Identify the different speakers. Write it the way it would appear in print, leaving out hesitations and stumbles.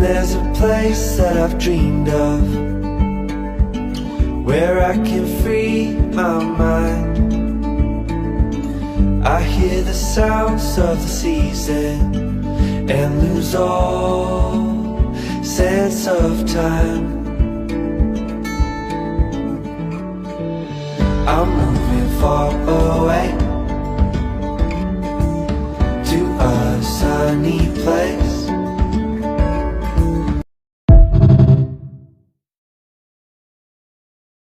Speaker 1: there's a place that I've dreamed of, where I can free my mind. I hear the sounds of the season and lose all sense of time. I'm moving far away to a sunny place.